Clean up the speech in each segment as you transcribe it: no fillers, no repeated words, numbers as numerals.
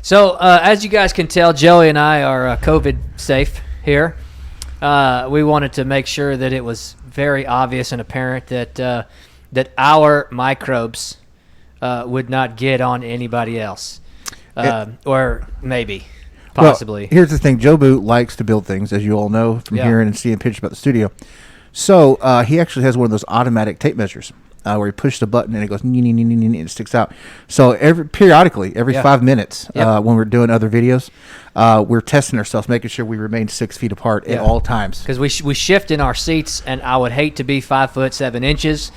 So, as you guys can tell, Joey and I are COVID safe here. We wanted to make sure that it was very obvious and apparent that our microbes would not get on anybody else, or maybe, possibly. Well, here's the thing. Joe Boot likes to build things, as you all know from hearing and seeing pictures about the studio. So he actually has one of those automatic tape measures. Where you push the button and it goes, and it sticks out. So periodically, every 5 minutes, when we're doing other videos, we're testing ourselves, making sure we remain 6 feet apart at all times. Because we shift in our seats, and I would hate to be 5'7"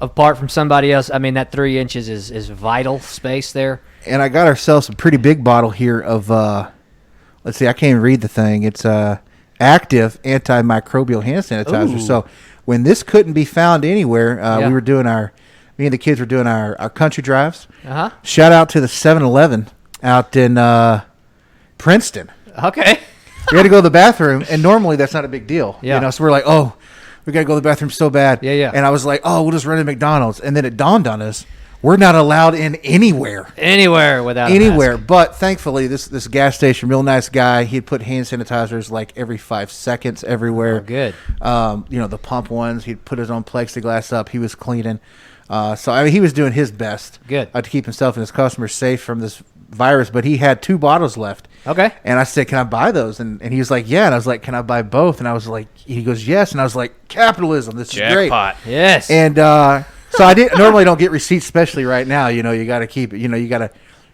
apart from somebody else. I mean, that 3 inches is vital space there. And I got ourselves a pretty big bottle here of, let's see, I can't even read the thing. It's active antimicrobial hand sanitizer. Ooh. So when this couldn't be found anywhere, we were doing me and the kids were doing our country drives. Uh-huh. Shout out to the 7-Eleven out in Princeton. Okay. We had to go to the bathroom, and normally that's not a big deal. Yeah. You know, so we're like, oh, we got to go to the bathroom so bad. Yeah. And I was like, oh, we'll just run to McDonald's. And then it dawned on us, we're not allowed in anywhere. Without a mask. But thankfully, this gas station, real nice guy, he'd put hand sanitizers like every 5 seconds everywhere. Oh, good. The pump ones, he'd put his own plexiglass up. He was cleaning. So, I mean, he was doing his best to keep himself and his customers safe from this virus. But he had 2 bottles left. Okay. And I said, can I buy those? And he was like, yeah. And I was like, can I buy both? And I was like, he goes, yes. And I was like, capitalism. This is great. Jackpot. Yes. And so I normally don't get receipts, especially right now. You know, you got to keep it. You know, you got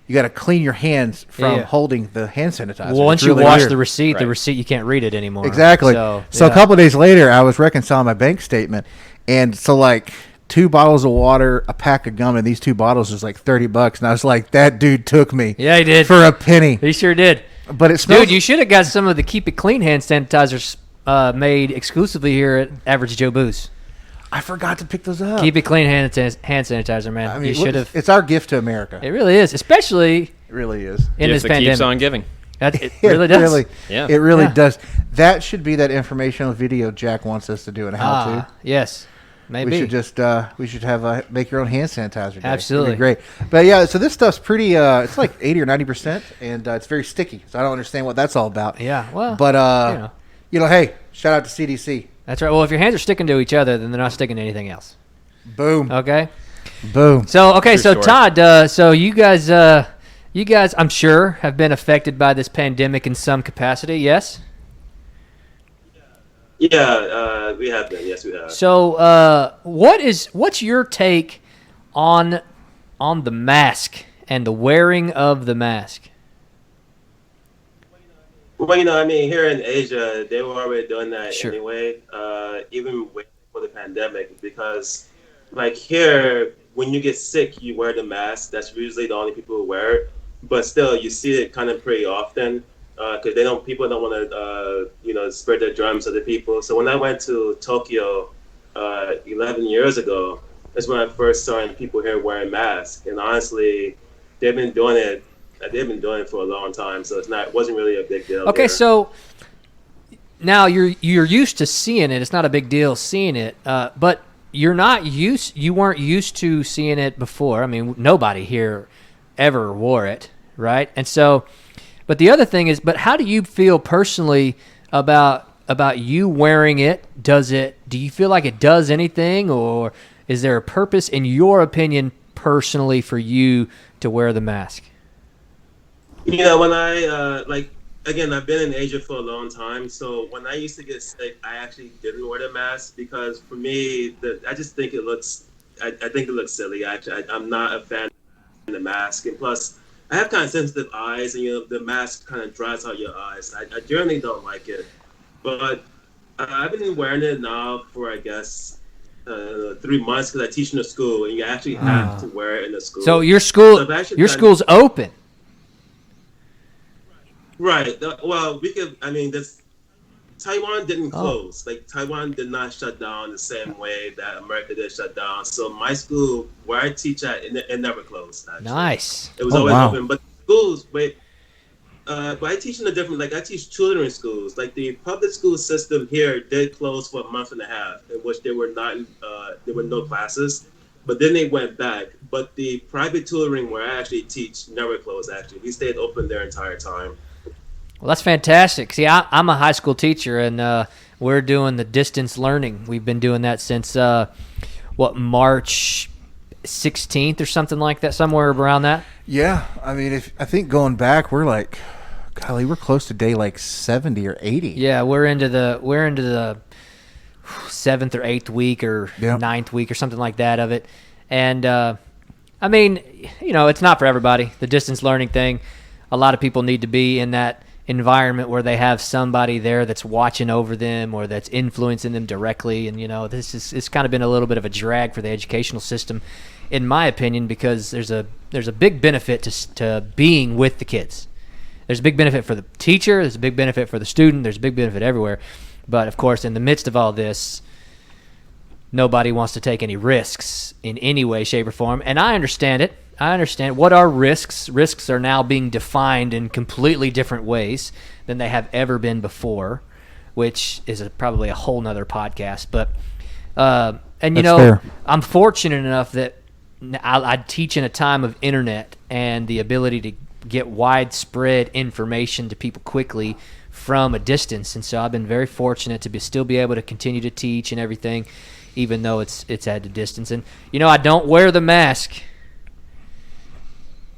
to clean your hands from holding the hand sanitizer. Well, once you wash the receipt, you can't read it anymore. Exactly. So a couple of days later, I was reconciling my bank statement, and so like 2 bottles of water, a pack of gum, and these 2 bottles was like $30, and I was like, that dude took me. Yeah, he did for a penny. He sure did. But it smells. Dude, you should have got some of the Keep It Clean hand sanitizers made exclusively here at Average Joe Booze. I forgot to pick those up. Keep It Clean hand sanitizer, man. I mean, you should have. It's our gift to America. It really is, especially. It really is in this pandemic. Keeps on giving. It really does. It really does. That should be that informational video Jack wants us to do and how to. Yes, maybe we should just have a make your own hand sanitizer day. Absolutely, great. But yeah, so this stuff's pretty. It's like 80 or 90%, and it's very sticky. So I don't understand what that's all about. Yeah, well, but hey, shout out to CDC. That's right. Well, if your hands are sticking to each other, then they're not sticking to anything else. Boom. Okay. Boom. So True story. Todd, so you guys, I'm sure, have been affected by this pandemic in some capacity. Yes. Yeah, we have been. Yes, we have. So, what's your take on the mask and the wearing of the mask? Well, I mean, here in Asia, they were already doing that anyway, even before the pandemic, because, like, here, when you get sick, you wear the mask. That's usually the only people who wear it. But still, you see it kind of pretty often, because people don't want to, spread their germs to the people. So when I went to Tokyo 11 years ago, that's when I first started people here wearing masks. And honestly, they've been doing it for a long time, so it wasn't really a big deal. Okay, here. so now you're used to seeing it. It's not a big deal seeing it, but you weren't used to seeing it before. I mean, nobody here ever wore it, right? And so, but the other thing is, but how do you feel personally about you wearing it? Do you feel like it does anything, or is there a purpose, in your opinion, personally, for you to wear the mask? When I again, I've been in Asia for a long time, so when I used to get sick, I actually didn't wear the mask, because for me, I just think it looks, I think it looks silly. I'm not a fan of the mask, and plus, I have kind of sensitive eyes, and the mask kind of dries out your eyes. I generally don't like it, but I've been wearing it now for, I guess, 3 months, because I teach in a school, and you actually have to wear it in the school. So your school's open. Right. Well, Taiwan didn't close. Like, Taiwan did not shut down the same way that America did shut down. So my school, where I teach at, it never closed, actually. Nice. It was always open. But schools, but I teach in a different, I teach children's schools. Like, the public school system here did close for a month and a half, in which there were no classes. but then they went back. But the private tutoring where I actually teach never closed. Actually, we stayed open their entire time. Well, that's fantastic. See, I'm a high school teacher, and we're doing the distance learning. We've been doing that since March 16th or something like that, somewhere around that. Yeah, I mean, I think going back, we're like, golly, we're close to day like 70 or 80. Yeah, we're into the 7th or 8th week or 9th week or something like that of it. And I mean, it's not for everybody. The distance learning thing, a lot of people need to be in that environment where they have somebody there that's watching over them or that's influencing them directly. And it's kind of been a little bit of a drag for the educational system, in my opinion, because there's a big benefit to being with the kids. There's a big benefit for the teacher. There's a big benefit for the student. There's a big benefit everywhere. But of course, in the midst of all this, nobody wants to take any risks in any way, shape, or form. And I understand it. I understand. What are risks? Risks are now being defined in completely different ways than they have ever been before, which is probably a whole nother podcast. But fair. I'm fortunate enough that I teach in a time of internet and the ability to get widespread information to people quickly from a distance. And so I've been very fortunate to still be able to continue to teach and everything, even though it's at a distance. And, I don't wear the mask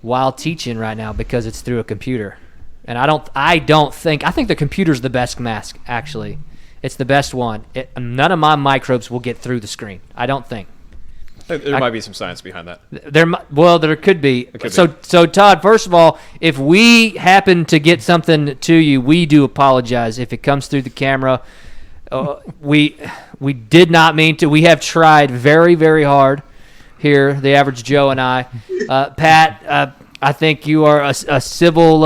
while teaching right now because it's through a computer. And I think the computer's the best mask, actually. It's the best one. None of my microbes will get through the screen, I don't think. There might be some science behind that. There could be. So Todd, first of all, if we happen to get something to you, we do apologize if it comes through the camera. We did not mean to. We have tried very, very hard here, the average Joe and I. Pat, I think you are a civil.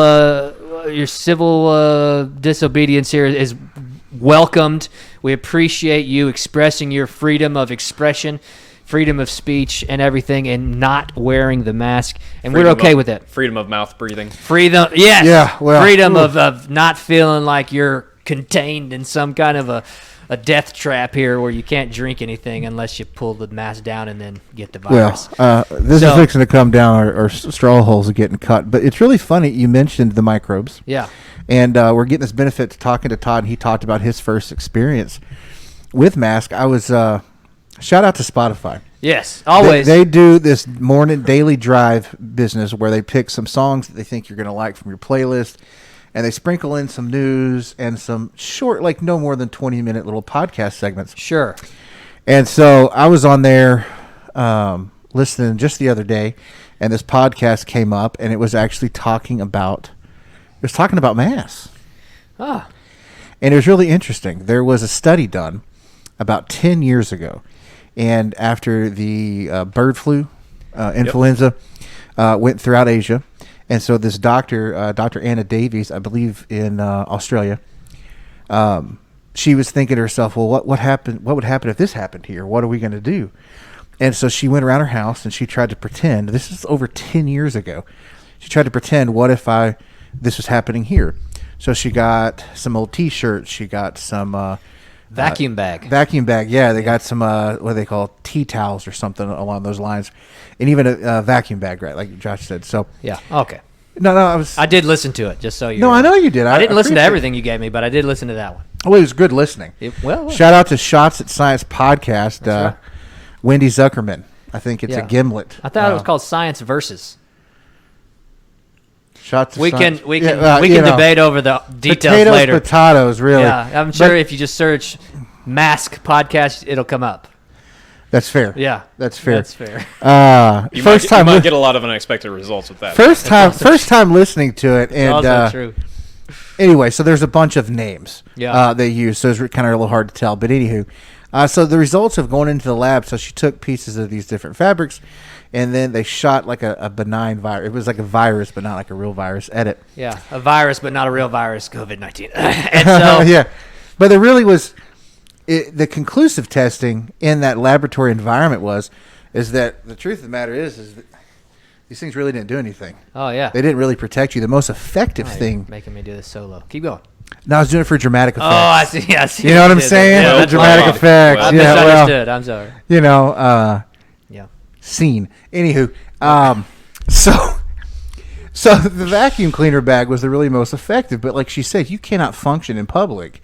Your civil disobedience here is welcomed. We appreciate you expressing your freedom of expression, freedom of speech, and everything, and not wearing the mask, and we're okay with it. Freedom of mouth breathing. Freedom, yes. Yeah, well, freedom of not feeling like you're contained in some kind of a death trap here where you can't drink anything unless you pull the mask down and then get the virus. This is fixing to come down. Our straw holes are getting cut. But it's really funny. You mentioned the microbes. Yeah. And we're getting this benefit to talking to Todd, and he talked about his first experience with mask. I was shout out to Spotify. Yes, always. They do this morning daily drive business where they pick some songs that they think you're going to like from your playlist, and they sprinkle in some news and some short, like no more than 20-minute little podcast segments. Sure. And so I was on there listening just the other day, and this podcast came up, and it was actually talking about masks. Ah. And it was really interesting. There was a study done about 10 years ago, and after the bird flu, influenza, went throughout Asia. And so this doctor, Dr. Anna Davies, I believe in Australia, she was thinking to herself, well, what would happen if this happened here? What are we going to do? And so she went around her house and she tried to pretend. This is over 10 years ago. She tried to pretend, what if this was happening here? So she got some old T-shirts. She got some vacuum bag. Yeah, they got some what they call tea towels or something along those lines, and even a vacuum bag, right? Like Josh said. So yeah, okay. No, I did listen to it, just so you. No, I know you did. I didn't listen to everything you gave me, but I did listen to that one. Well, it was good listening. Well, shout out to Shots at Science podcast. Right. Wendy Zuckerman. I think it's a gimlet. I thought it was called Science Versus. Shots we science. can debate over the details later. Potatoes, really. Yeah, I'm sure if you just search mask podcast, it'll come up. That's fair. Yeah, that's fair. That's fair. You might get a lot of unexpected results with that. First time listening to it, and also true. Anyway, so there's a bunch of names they use, so it's kind of a little hard to tell. But anywho, so the results of going into the lab. So she took pieces of these different fabrics, and then they shot like a benign virus. It was like a virus, but not like a real virus. Edit. Yeah, a virus, but not a real virus. COVID-19. And so yeah, but there really was. The conclusive testing in that laboratory environment is that the truth of the matter is that these things really didn't do anything. Oh, yeah. They didn't really protect you. The most effective thing. You're making me do this solo. Keep going. No, I was doing it for dramatic effect. Oh, I see. I see. You know what I'm saying? Yeah, dramatic effect. I misunderstood. I'm sorry. You know, yeah. Scene. Anywho, so the vacuum cleaner bag was the really most effective. But like she said, you cannot function in public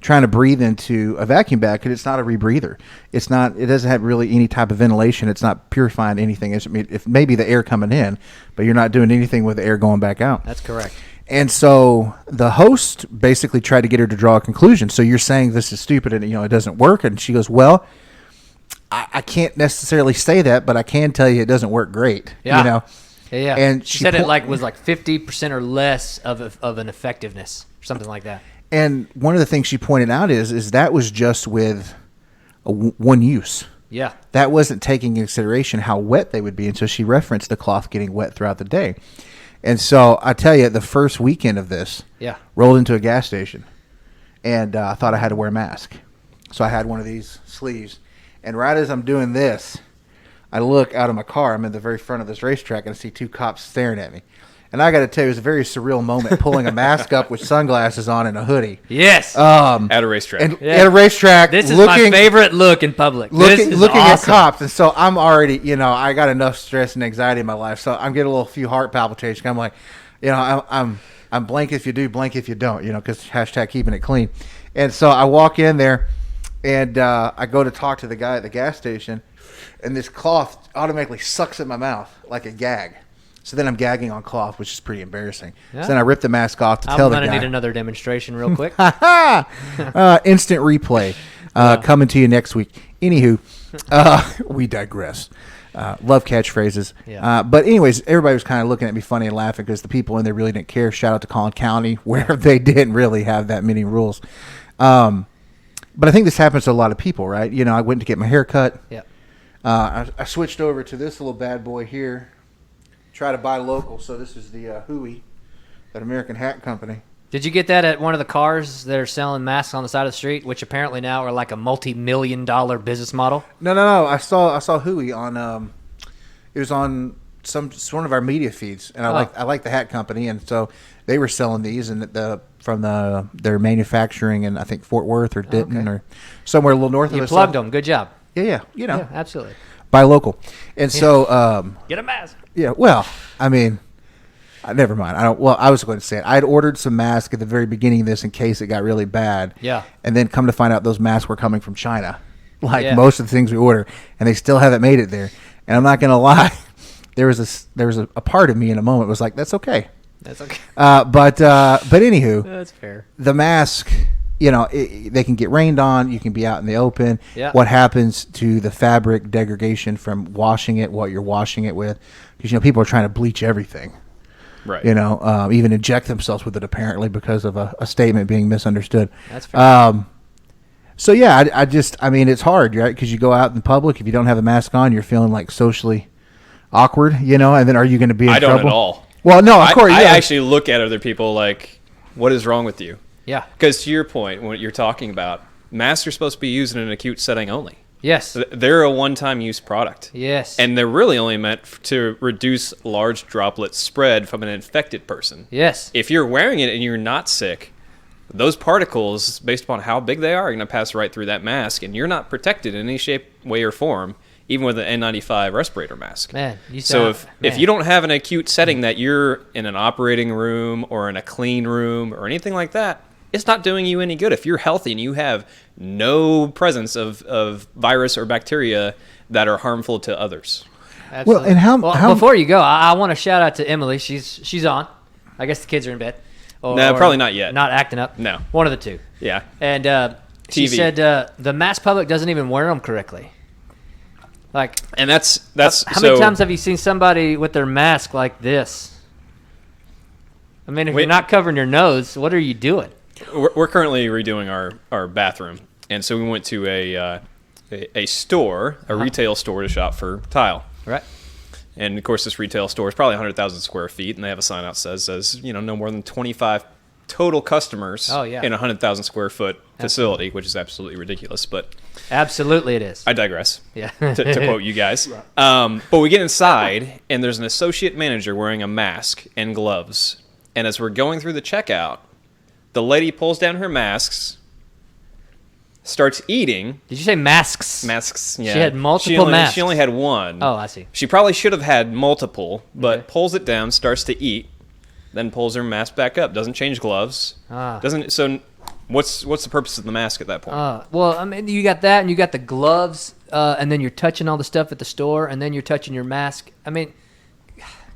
trying to breathe into a vacuum bag because it's not a rebreather. It's not. It doesn't have really any type of ventilation. It's not purifying anything. It's, I mean, if maybe the air coming in, but you're not doing anything with the air going back out. That's correct. And so the host basically tried to get her to draw a conclusion. So you're saying this is stupid and it doesn't work. And she goes, well, I can't necessarily say that, but I can tell you it doesn't work great. Yeah. Yeah. And she said it was 50% or less of an effectiveness or something like that. And one of the things she pointed out is that was just with one use. Yeah. That wasn't taking into consideration how wet they would be. And so she referenced the cloth getting wet throughout the day. And so I tell you, the first weekend of this, rolled into a gas station, and I thought I had to wear a mask. So I had one of these sleeves. And right as I'm doing this, I look out of my car. I'm in the very front of this racetrack, and I see two cops staring at me. And I got to tell you, it was a very surreal moment pulling a mask up with sunglasses on and a hoodie. Yes. At a racetrack. At a racetrack. This is my favorite look in public. Looking awesome. At cops. And so I'm already, I got enough stress and anxiety in my life. So I'm getting a few heart palpitations. I'm like, I'm blank if you do, blank if you don't, because hashtag keeping it clean. And so I walk in there, and I go to talk to the guy at the gas station, and this cloth automatically sucks in my mouth like a gag. So then I'm gagging on cloth, which is pretty embarrassing. Yeah. So then I rip the mask off to tell the guy. I'm going to need another demonstration real quick. Instant replay coming to you next week. Anywho, we digress. Love catchphrases. Yeah. But anyways, everybody was kind of looking at me funny and laughing because the people in there really didn't care. Shout out to Collin County where they didn't really have that many rules. But I think this happens to a lot of people, right? I went to get my hair cut. Yeah. I switched over to this little bad boy here. Try to buy local. So this is the Hui, that American hat company. Did you get that at one of the cars that are selling masks on the side of the street, which apparently now are like a multi-million-dollar business model? No. I saw Hui on. It was on one of our media feeds, and I like the hat company, and so they were selling these, and from their manufacturing in I think Fort Worth or Denton or somewhere a little north of us. You plugged them. Good job. Yeah. Yeah, absolutely. Buy local, and so get a mask. Yeah, well, I mean, never mind. I was going to say it. I had ordered some masks at the very beginning of this in case it got really bad. Yeah. And then come to find out those masks were coming from China, most of the things we order, and they still haven't made it there. And I'm not going to lie, there was a part of me in a moment was like, that's okay. That's okay. But anywho, that's fair. The mask. They can get rained on. You can be out in the open. Yeah. What happens to the fabric degradation from washing it, what you're washing it with? Because, people are trying to bleach everything. Right. Even inject themselves with it apparently because of a statement being misunderstood. That's fair. So, yeah, I mean, it's hard, right? Because you go out in public, if you don't have a mask on, you're feeling like socially awkward, and then are you going to be in trouble? I don't at all. Well, no, of course. I actually look at other people like, what is wrong with you? Yeah. Because to your point, what you're talking about, masks are supposed to be used in an acute setting only. Yes. They're a one-time use product. Yes. And they're really only meant to reduce large droplet spread from an infected person. Yes. If you're wearing it and you're not sick, those particles, based upon how big they are going to pass right through that mask, and you're not protected in any shape, way, or form, even with an N95 respirator mask. Man, if you don't have an acute setting that you're in an operating room or in a clean room or anything like that, it's not doing you any good. If you're healthy and you have no presence of virus or bacteria that are harmful to others. Absolutely. Well, and how before you go, I want to shout out to Emily. She's on. I guess the kids are in bed. No, probably not yet. Not acting up. No. One of the two. Yeah. And she said the mass public doesn't even wear them correctly. And that's how many times have you seen somebody with their mask like this? I mean, if you're not covering your nose, what are you doing? We're currently redoing our bathroom, and so we went to a store, a retail store to shop for tile. Right. And of course, this retail store is probably 100,000 square feet, and they have a sign out that says no more than 25 total customers in a 100,000 square foot facility, which is absolutely ridiculous. But absolutely, it is. I digress. Yeah. to quote you guys. But we get inside, and there's an associate manager wearing a mask and gloves, and as we're going through the checkout, the lady pulls down her masks, starts eating. Did you say masks? Masks, yeah. She had multiple masks. She only had one. Oh, I see. She probably should have had multiple, but Okay. pulls it down, starts to eat, then pulls her mask back up. Doesn't change gloves. Doesn't. So what's the purpose of the mask at that point? Well, I mean, you got that, and you got the gloves, and then you're touching all the stuff at the store, and then you're touching your mask. I mean,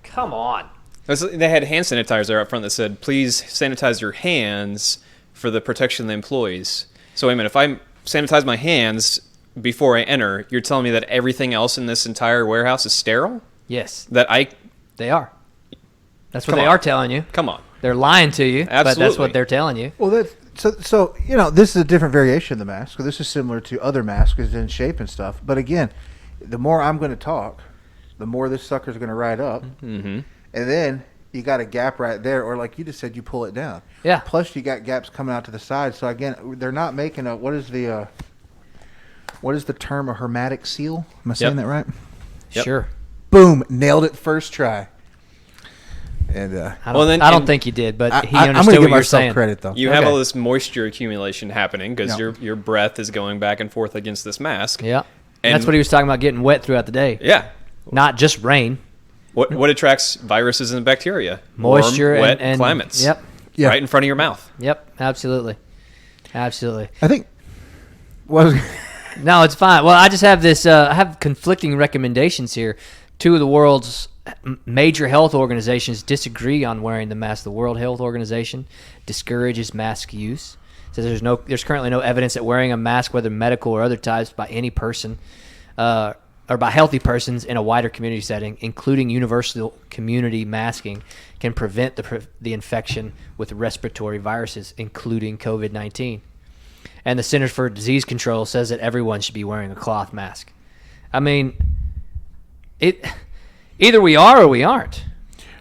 come on. They had hand sanitizer there up front that said, please sanitize your hands for the protection of the employees. So wait a minute, if I sanitize my hands before I enter, you're telling me that everything else in this entire warehouse is sterile? Yes. They are. That's what they are telling you. Come on. They're lying to you, but that's what they're telling you. Well, so this is a different variation of the mask. So this is similar to other masks in shape and stuff. But again, the more I'm going to talk, the more this sucker's going to ride up. Mm-hmm. And then you got a gap right there, or like you just said, you pull it down. Yeah. Plus, you got gaps coming out to the side. So again, they're not making what is the term, a hermetic seal? Am I saying that right? Yep. Sure. Boom, nailed it first try. And I don't think you did, but he understood I'm gonna what give you're myself saying. credit though. You have all this moisture accumulation happening because Yeah. your breath is going back and forth against this mask. Yeah. And That's what he was talking about, getting wet throughout the day. Yeah. Not just rain. What attracts viruses and bacteria? Moisture Warm, wet and climates. Yep. Yeah. Right in front of your mouth. Yep. Absolutely. Absolutely. I think. Well, No, it's fine. Well, I just have this. I have conflicting recommendations here. Two of the world's major health organizations disagree on wearing the mask. The World Health Organization discourages mask use. Says there's currently no evidence that wearing a mask, whether medical or other types, by any person or by healthy persons in a wider community setting, including universal community masking, can prevent the infection with respiratory viruses, including COVID-19. And the Centers for Disease Control says that everyone should be wearing a cloth mask. I mean, either we are or we aren't.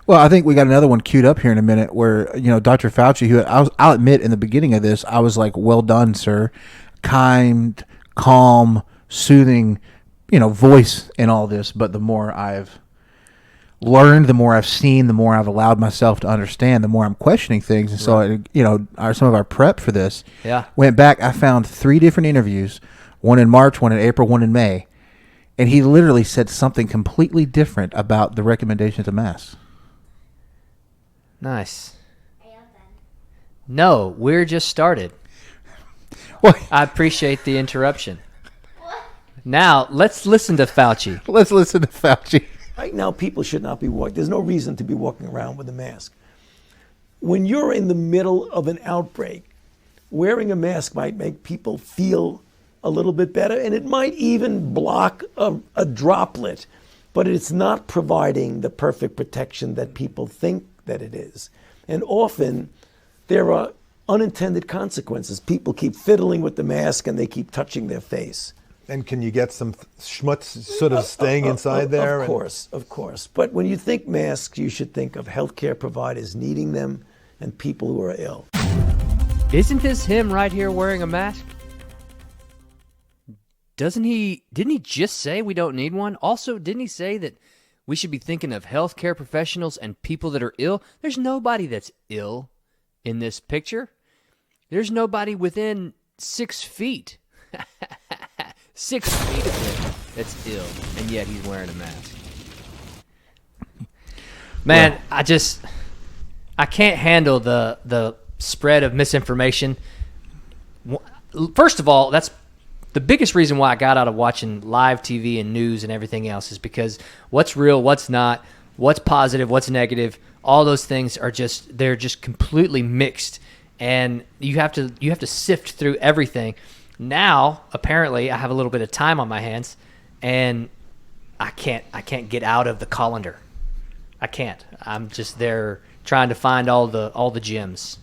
well, I think we got another one queued up here in a minute where, Dr. Fauci, who I'll admit in the beginning of this, I was like, well done, sir. Kind, calm, soothing, voice in all this. But the more I've learned, the more I've seen, the more I've allowed myself to understand, the more I'm questioning things. And so, some of our prep for this went back. I found 3 different interviews, one in March, one in April, one in May. And he literally said something completely different about the recommendations of masks. Nice. No, we're just started. Well, I appreciate the interruption. Now, let's listen to Fauci. let's listen to Fauci. Right now, people should not be walking. There's no reason to be walking around with a mask. When you're in the middle of an outbreak, wearing a mask might make people feel a little bit better, and it might even block a droplet, but it's not providing the perfect protection that people think that it is. And often, there are unintended consequences. People keep fiddling with the mask, and they keep touching their face. And can you get some schmutz sort of staying inside there? Of course. But when you think masks, you should think of healthcare providers needing them and people who are ill. Isn't this him right here wearing a mask? Didn't he just say we don't need one? Also, didn't he say that we should be thinking of healthcare professionals and people that are ill? There's nobody that's ill in this picture. There's nobody within 6 feet. 6 feet of him that's ill, and yet he's wearing a mask. Man, I can't handle the spread of misinformation. First of all, that's the biggest reason why I got out of watching live TV and news and everything else is because what's real, what's not, what's positive, what's negative, all those things are they're just completely mixed, and you have to sift through everything. Now, apparently, I have a little bit of time on my hands, and I can't get out of the colander. I can't. I'm just there trying to find all the gems.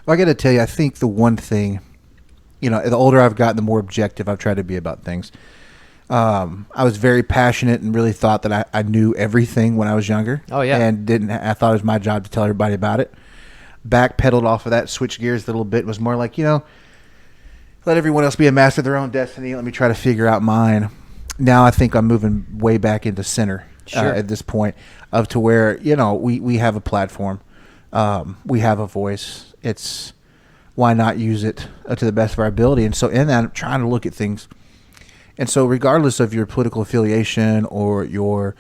Well, I got to tell you, I think the one thing, the older I've gotten, the more objective I've tried to be about things. I was very passionate and really thought that I knew everything when I was younger. Oh, yeah. And I thought it was my job to tell everybody about it. Backpedaled off of that, switched gears a little bit, was more like, let everyone else be a master of their own destiny. Let me try to figure out mine. Now I think I'm moving way back into center at this point to where, we have a platform. We have a voice. It's why not use it to the best of our ability? And so in that, I'm trying to look at things. And so regardless of your political affiliation or your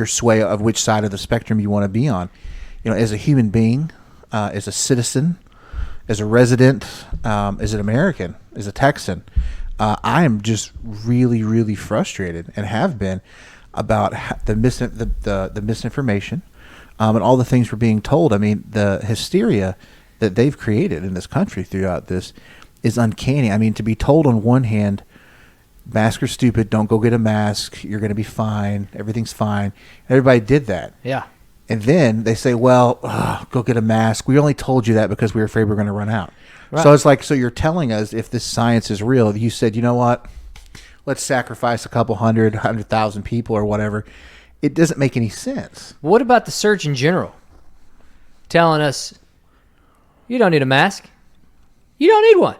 sway of which side of the spectrum you want to be on, as a human being, as a citizen, as a resident, as an American, as a Texan, I am just really, really frustrated and have been about the misinformation and all the things we're being told. I mean, the hysteria that they've created in this country throughout this is uncanny. I mean, to be told on one hand, masks are stupid, don't go get a mask, you're going to be fine, everything's fine. Everybody did that. Yeah. And then they say, well, go get a mask. We only told you that because we were afraid we were going to run out. Right. So it's like, so you're telling us if this science is real, you said, you know what, let's sacrifice a couple 100,000 people or whatever. It doesn't make any sense. What about the Surgeon General telling us, you don't need a mask. You don't need one.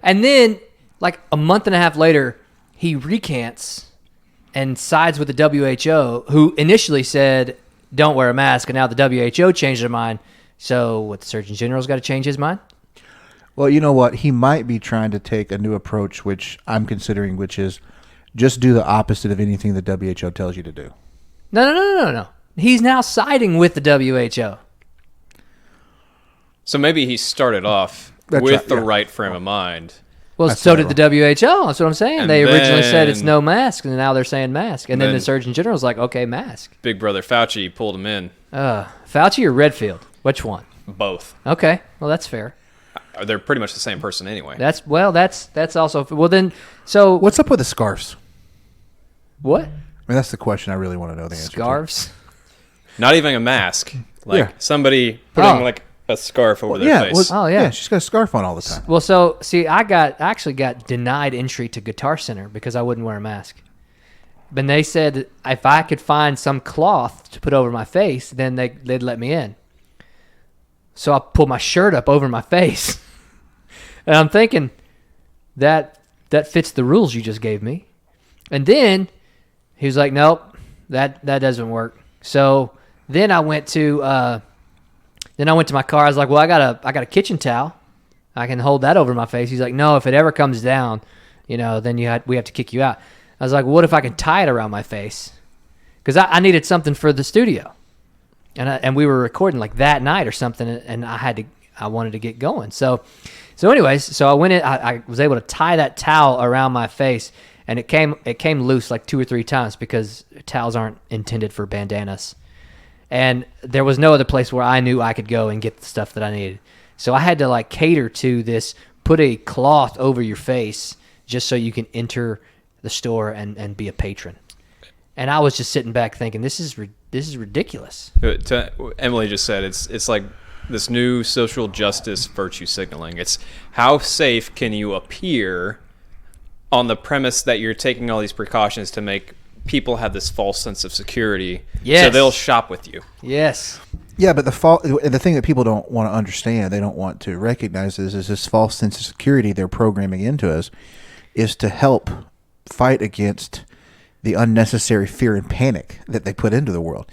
And then, like a month and a half later, he recants and sides with the WHO, who initially said, don't wear a mask, and now the WHO changed their mind. So what, the Surgeon General's got to change his mind? Well, you know what? He might be trying to take a new approach, which I'm considering, which is just do the opposite of anything the WHO tells you to do. No. He's now siding with the WHO. So maybe he started off with the right frame of mind. Well, so did the WHO. That's what I'm saying. And they originally said it's no mask, and now they're saying mask. And then the Surgeon General's like, okay, mask. Big Brother Fauci pulled him in. Fauci or Redfield? Which one? Both. Okay, well, that's fair. They're pretty much the same person anyway. That's also well then. So what's up with the scarves? What? I mean, that's the question I really want to know the answer Scarves? to. Not even a mask. Like somebody putting like a scarf over their face. Yeah, she's got a scarf on all the time. Well, so see, I actually got denied entry to Guitar Center because I wouldn't wear a mask. But they said if I could find some cloth to put over my face, then they'd let me in. So I pulled my shirt up over my face. And I'm thinking that fits the rules you just gave me. And then he was like, nope, that doesn't work. So then I went to my car. I was like, well, I got a kitchen towel. I can hold that over my face. He's like, no, if it ever comes down, then we have to kick you out. I was like, well, what if I can tie it around my face? Because I needed something for the studio. And we were recording like that night or something, and I wanted to get going. So anyways, I went in. I was able to tie that towel around my face, and it came loose like 2 or 3 times because towels aren't intended for bandanas. And there was no other place where I knew I could go and get the stuff that I needed. So I had to like cater to this, put a cloth over your face just so you can enter the store and be a patron. And I was just sitting back thinking, this is ridiculous. Emily just said it's like this new social justice virtue signaling. It's how safe can you appear on the premise that you're taking all these precautions to make people have this false sense of security, so they'll shop with you. Yes. Yeah, but the thing that people don't want to understand, they don't want to recognize is this false sense of security they're programming into us is to help fight against the unnecessary fear and panic that they put into the world.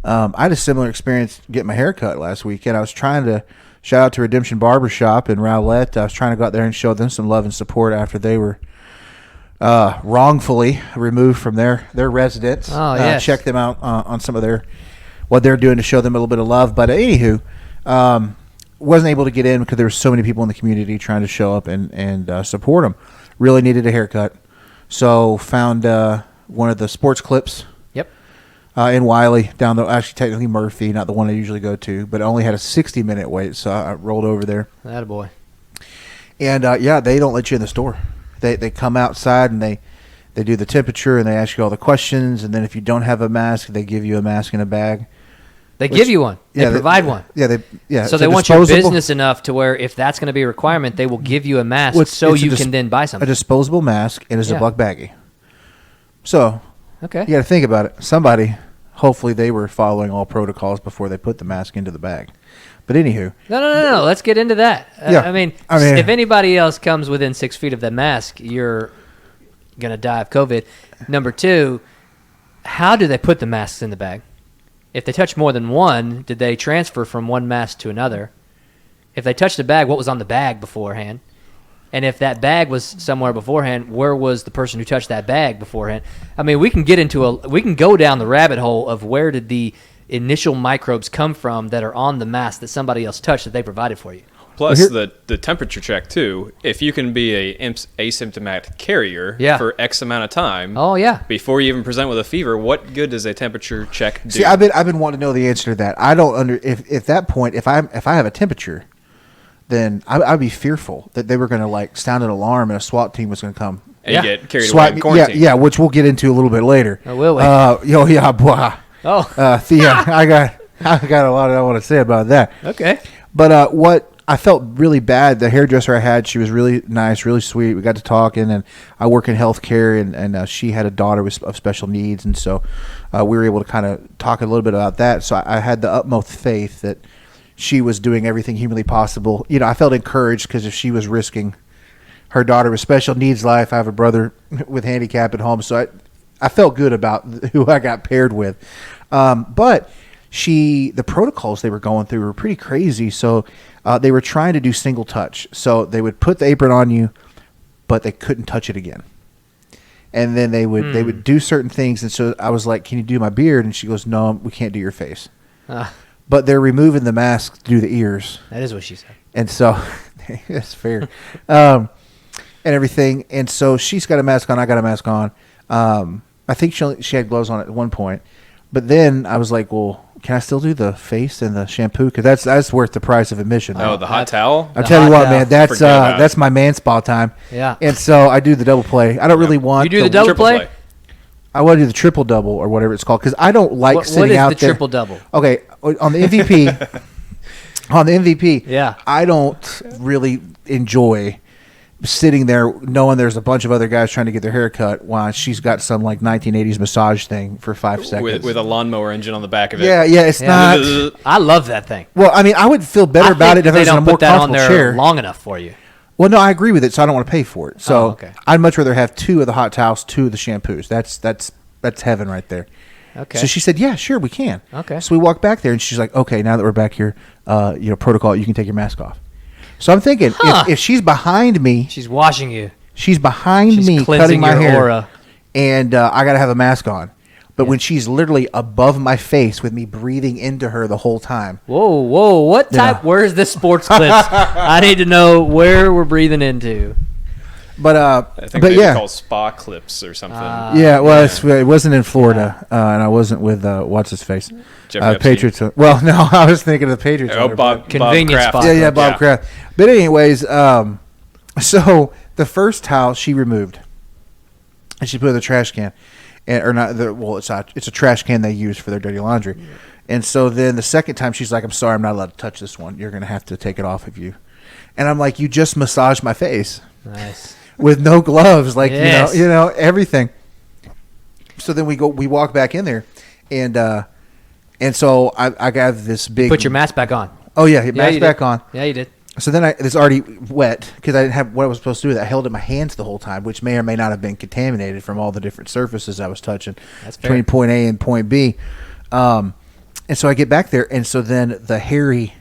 I had a similar experience getting my hair cut last weekend. I was trying to shout out to Redemption Barbershop in Rowlett. I was trying to go out there and show them some love and support after they were wrongfully removed from their residence. Oh, yes. Check them out on some of what they're doing to show them a little bit of love. But anywho, wasn't able to get in because there were so many people in the community trying to show up and support them. Really needed a haircut. So found one of the sports clips. Yep. In Wiley, actually technically Murphy, not the one I usually go to, but it only had a 60-minute wait, so I rolled over there. Attaboy. And they don't let you in the store. They come outside and they do the temperature and they ask you all the questions, and then if you don't have a mask, they give you a mask in a bag. They give you one. They provide one. Yeah. So they want your business enough to where if that's going to be a requirement, they will give you a mask so you can then buy something. A disposable mask and a Ziploc baggie. So okay, you got to think about it. Somebody, hopefully they were following all protocols before they put the mask into the bag. But anywho. No. Let's get into that. I mean, if anybody else comes within 6 feet of the mask, you're going to die of COVID. Number 2, how do they put the masks in the bag? If they touch more than one, did they transfer from one mask to another? If they touched the bag, what was on the bag beforehand? And if that bag was somewhere beforehand, where was the person who touched that bag beforehand? I mean, we can go down the rabbit hole of where did the initial microbes come from that are on the mask that somebody else touched that they provided for you. Plus the temperature check too. If you can be a asymptomatic carrier for X amount of time, before you even present with a fever, what good does a temperature check do? See, I've been wanting to know the answer to that. I don't if that point if I have a temperature, then I'd be fearful that they were going to like sound an alarm and a SWAT team was going to come and you get carried away in quarantine. Yeah, which we'll get into a little bit later. Oh, will we? Thea, I got a lot I want to say about that. Okay, but what I felt really bad. The hairdresser I had, she was really nice, really sweet. We got to talking, and I work in healthcare, and she had a daughter of special needs, and so we were able to kind of talk a little bit about that. So I had the utmost faith that she was doing everything humanly possible. You know, I felt encouraged because if she was risking her daughter with special needs life, I have a brother with handicap at home, so I felt good about who I got paired with. But the protocols they were going through were pretty crazy. So they were trying to do single touch. So they would put the apron on you, but they couldn't touch it again. And then they would do certain things. And so I was like, "Can you do my beard?" And she goes, "No, we can't do your face." But they're removing the mask to do the ears. That is what she said. And so that's fair. And everything. And so she's got a mask on. I got a mask on. I think she had gloves on at one point. But then I was like, well, can I still do the face and the shampoo? Because that's worth the price of admission. Oh, the hot towel? I'll tell you what, man, that's my man spa time. Yeah. And so I do the double play. I don't really want you do the double play? I want to do the triple double or whatever it's called because I don't like sitting out there. What is the triple double? Okay, on the MVP, yeah, I don't really enjoy sitting there knowing there's a bunch of other guys trying to get their hair cut while she's got some like 1980s massage thing for 5 seconds. With a lawnmower engine on the back of it. Yeah, it's not. I love that thing. Well, I mean, I would feel better about it if it was in a more comfortable chair. Long enough for you. Well, no, I agree with it, so I don't want to pay for it. So I'd much rather have 2 of the hot towels, 2 of the shampoos. That's heaven right there. Okay. So she said, "Yeah, sure, we can." Okay. So we walked back there, and she's like, "Okay, now that we're back here, protocol, you can take your mask off." So I'm thinking, if she's behind me, she's washing you. She's behind me, cutting my hair, aura. And I got to have a mask on. But when she's literally above my face with me breathing into her the whole time. Whoa, what type? Where's this sports clips? I need to know where we're breathing into. But I think they call spa clips or something. Yeah, well, it wasn't in Florida, and I wasn't with what's his face, Patriots. Well, no, I was thinking of the Patriots. Oh, Bob convenience spot. Yeah, Bob Kraft. But anyways, so the first towel she removed, and she put it in the trash can, it's a trash can they use for their dirty laundry, and so then the second time she's like, "I'm sorry, I'm not allowed to touch this one. You're gonna have to take it off of you," and I'm like, "You just massaged my face." Nice. With no gloves, like you know everything. So then we walk back in there, and so I got this big. Put your mask back on. Oh yeah, mask back on. Yeah, you did. So then it's already wet because I didn't have what I was supposed to do with it. I held it in my hands the whole time, which may or may not have been contaminated from all the different surfaces I was touching between point A and point B. And so I get back there, and so then the hairy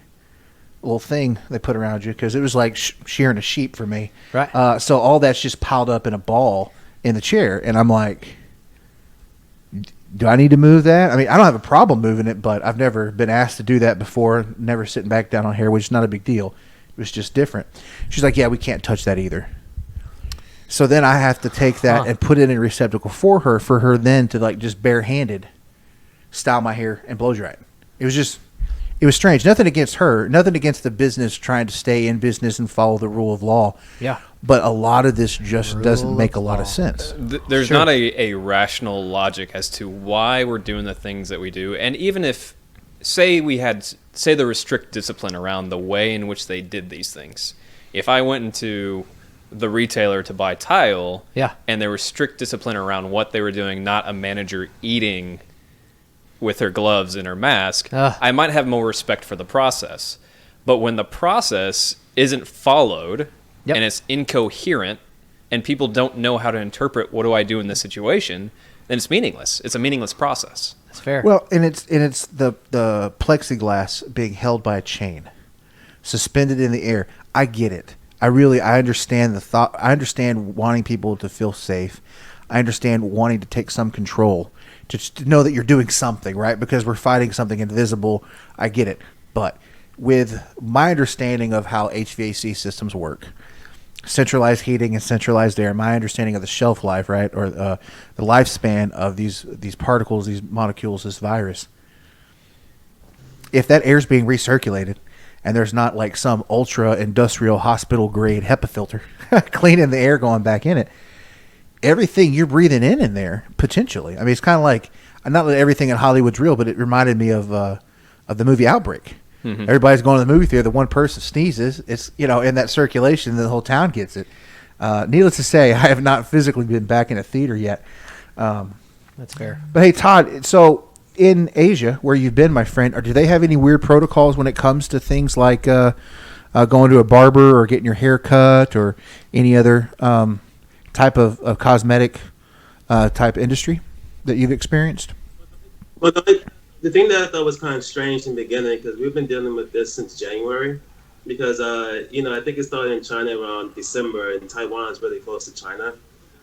little thing they put around you, because it was like shearing a sheep for me. Right. So all that's just piled up in a ball in the chair, and I'm like, do I need to move that? I mean, I don't have a problem moving it, but I've never been asked to do that before, never sitting back down on hair, which is not a big deal. It was just different. She's like, yeah, we can't touch that either. So then I have to take that and put it in a receptacle for her then to like just barehanded style my hair and blow dry it. It was strange. Nothing against her. Nothing against the business trying to stay in business and follow the rule of law. Yeah. But a lot of this just doesn't make a lot of sense. There's not a rational logic as to why we're doing the things that we do. And even if, say there was strict discipline around the way in which they did these things. If I went into the retailer to buy tile, and there was strict discipline around what they were doing, not a manager eating with her gloves and her mask, I might have more respect for the process. But when the process isn't followed and it's incoherent and people don't know how to interpret what do I do in this situation, then it's meaningless. It's a meaningless process. That's fair. Well, and it's the plexiglass being held by a chain. suspended in the air. I get it. I understand the thought. I understand wanting people to feel safe. I understand wanting to take some control, to know that you're doing something, right? Because we're fighting something invisible. I get it. But with my understanding of how HVAC systems work, centralized heating and centralized air, my understanding of the shelf life, right, or the lifespan of these particles, these molecules, this virus, if that air is being recirculated and there's not like some ultra industrial hospital grade HEPA filter cleaning the air going back in it, everything you're breathing in there potentially. I mean, it's kind of like, not that everything in Hollywood's real, but it reminded me of the movie Outbreak. Mm-hmm. Everybody's going to the movie theater. The one person sneezes, it's in that circulation, the whole town gets it. Needless to say, I have not physically been back in a theater yet. That's fair. But hey, Todd, so in Asia, where you've been, my friend, do they have any weird protocols when it comes to things like going to a barber or getting your hair cut or any other type of cosmetic type industry that you've experienced? Well, the thing that I thought was kind of strange in the beginning, because we've been dealing with this since January, because I think it started in China around December, and Taiwan is really close to China,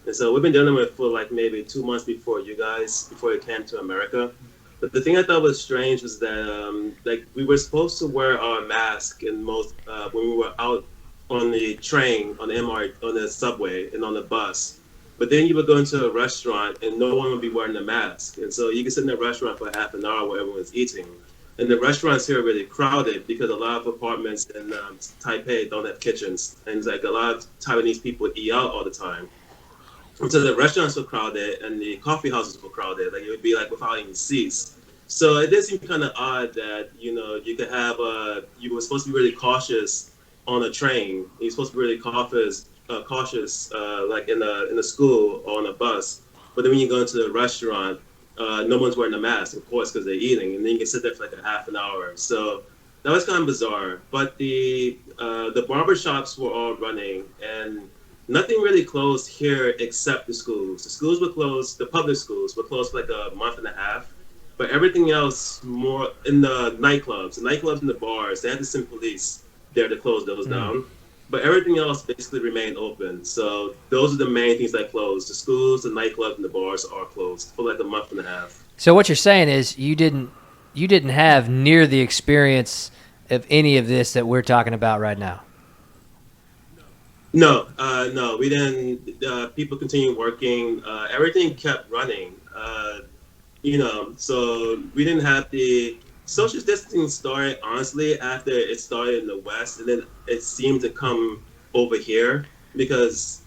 and so we've been dealing with it for like maybe 2 months before it came to America. But the thing I thought was strange was that like we were supposed to wear our mask in most when we were out on the train, on the subway, and on the bus. But then you would go into a restaurant and no one would be wearing a mask. And so you can sit in a restaurant for half an hour while everyone's eating. And the restaurants here are really crowded because a lot of apartments in Taipei don't have kitchens. And it's like a lot of Taiwanese people eat out all the time. And so the restaurants were crowded and the coffee houses were crowded. Like it would be like without any seats. So it did seem kind of odd that, you could have, you were supposed to be really cautious on a train. You're supposed to be really cautious, like in a school or on a bus. But then when you go into the restaurant, no one's wearing a mask, of course, because they're eating, and then you can sit there for like a half an hour. So that was kind of bizarre. But the barber shops were all running, and nothing really closed here except the schools. The schools were closed. The public schools were closed for like a month and a half. But everything else, more in the nightclubs and the bars, they had to send police there to close those down. But everything else basically remained open. So those are the main things that closed. The schools, the nightclubs, and the bars are closed for like a month and a half. So what you're saying is you didn't have near the experience of any of this that we're talking about right now. No, we didn't. People continued working. Everything kept running. So we didn't have the social distancing started, honestly, after it started in the West, and then it seemed to come over here because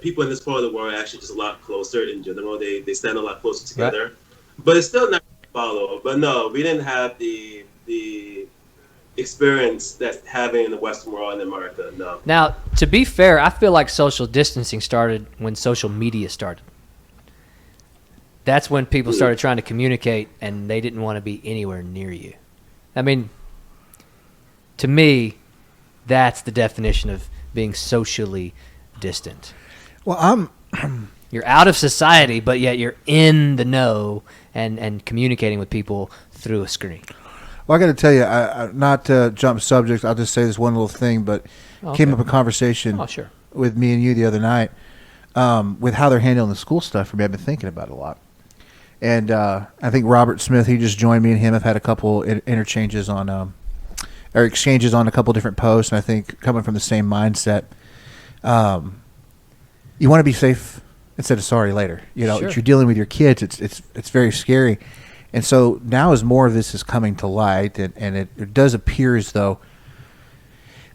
people in this part of the world are actually just a lot closer in general. They stand a lot closer together. Right. But it's still not follow. But no, we didn't have the experience that's having in the Western world in America, no. Now, to be fair, I feel like social distancing started when social media started. That's when people started trying to communicate, and they didn't want to be anywhere near you. I mean, to me, that's the definition of being socially distant. Well, you're out of society, but yet you're in the know and communicating with people through a screen. Well, I got to tell you, not to jump subjects, I'll just say this one little thing, but came up a conversation with me and you the other night with how they're handling the school stuff for me. I've been thinking about it a lot. And I think Robert Smith, he just joined me and him have had a couple interchanges on, or exchanges on a couple different posts, and I think coming from the same mindset. You want to be safe instead of sorry later. If you're dealing with your kids, it's very scary. And so now as more of this is coming to light, and it does appear as though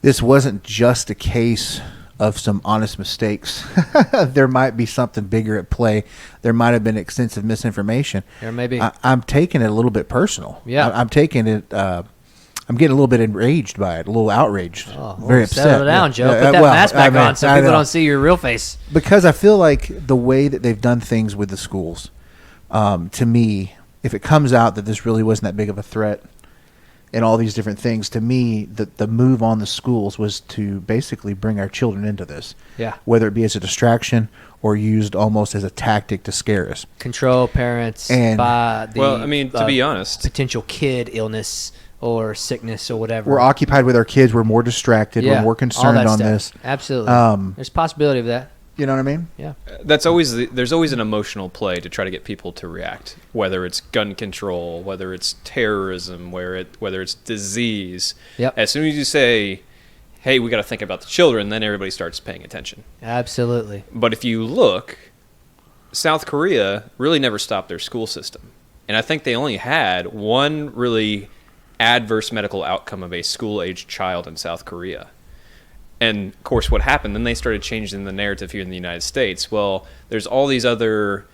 this wasn't just a case of some honest mistakes. There might be something bigger at play. There might have been extensive misinformation. There may be. I'm taking it a little bit personal. Yeah. I'm taking it, I'm getting a little bit enraged by it, a little outraged, very upset. Settle down, Joe. Put that mask back on so people don't see your real face. Because I feel like the way that they've done things with the schools, to me, if it comes out that this really wasn't that big of a threat and all these different things, to me, the move on the schools was to basically bring our children into this. Yeah. Whether it be as a distraction or used almost as a tactic to scare us. Control parents and, by the to be honest, potential kid illness or sickness or whatever. We're occupied with our kids. We're more distracted. We're more all concerned that on stuff. this. Absolutely. There's a possibility of that. You know what I mean? Yeah. There's always an emotional play to try to get people to react, whether it's gun control, whether it's terrorism, whether it's disease. Yep. As soon as you say, hey, we got to think about the children, then everybody starts paying attention. Absolutely. But if you look, South Korea really never stopped their school system. And I think they only had one really adverse medical outcome of a school-aged child in South Korea. And, of course, what happened, then they started changing the narrative here in the United States. Well, there's all these other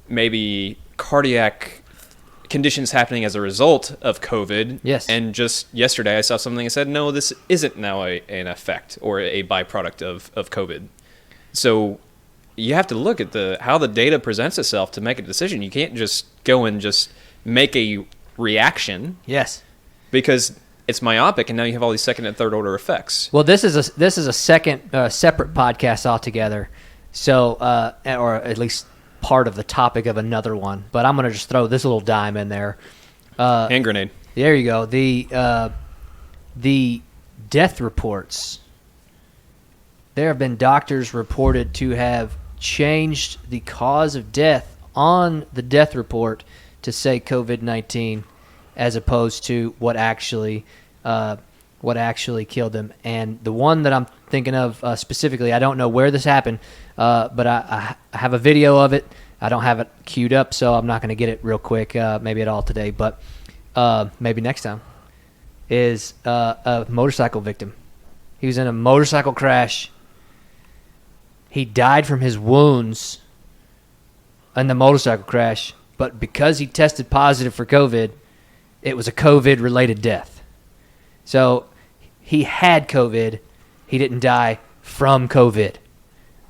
maybe cardiac conditions happening as a result of COVID. Yes. And just yesterday I saw something that said, no, this isn't now an effect or a byproduct of COVID. So you have to look at how the data presents itself to make a decision. You can't just go and just make a reaction. Yes. Because it's myopic, and now you have all these second and third order effects. Well, this is a second separate podcast altogether. So, or at least part of the topic of another one. But I'm going to just throw this little dime in there. Hand grenade. There you go. The death reports. There have been doctors reported to have changed the cause of death on the death report to say COVID-19, as opposed to what actually killed them. And the one that I'm thinking of specifically, I don't know where this happened, but I have a video of it. I don't have it queued up, so I'm not going to get it real quick, maybe at all today, but maybe next time, is a motorcycle victim. He was in a motorcycle crash. He died from his wounds in the motorcycle crash, but because he tested positive for COVID, it was a COVID-related death. So he had COVID. He didn't die from COVID.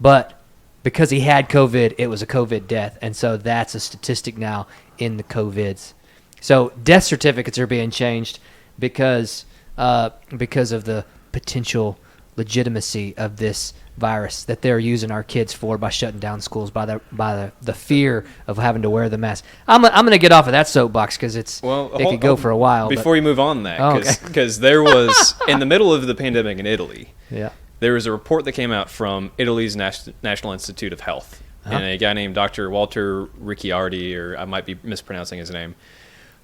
But because he had COVID, it was a COVID death. And so that's a statistic now in the COVIDs. So death certificates are being changed because of the potential legitimacy of this virus that they're using our kids for by shutting down schools, by the fear of having to wear the mask. I'm going to get off of that soapbox because it could go for a while. Before you move on that, because there was, in the middle of the pandemic in Italy, there was a report that came out from Italy's National Institute of Health, and a guy named Dr. Walter Ricciardi, or I might be mispronouncing his name.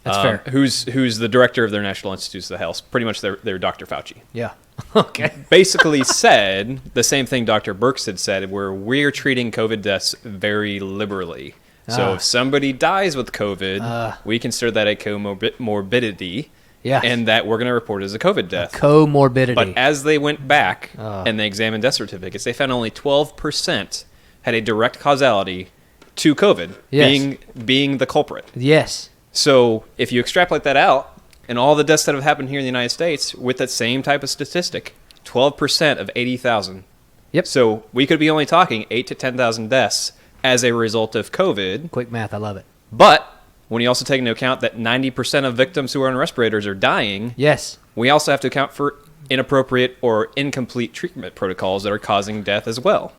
That's fair. Who's the director of their National Institutes of Health, pretty much their Dr. Fauci. Yeah. Okay. Basically said the same thing Dr. Birx had said, where we're treating COVID deaths very liberally. So if somebody dies with COVID, we consider that a comorbidity, and that we're going to report it as a COVID death. Comorbidity. But as they went back and they examined death certificates, they found only 12% had a direct causality to COVID being the culprit. Yes. So if you extrapolate that out, and all the deaths that have happened here in the United States with that same type of statistic, 12% of 80,000. Yep. So we could be only talking 8 to 10,000 deaths as a result of COVID. Quick math, I love it. But when you also take into account that 90% of victims who are on respirators are dying, yes, we also have to account for inappropriate or incomplete treatment protocols that are causing death as well.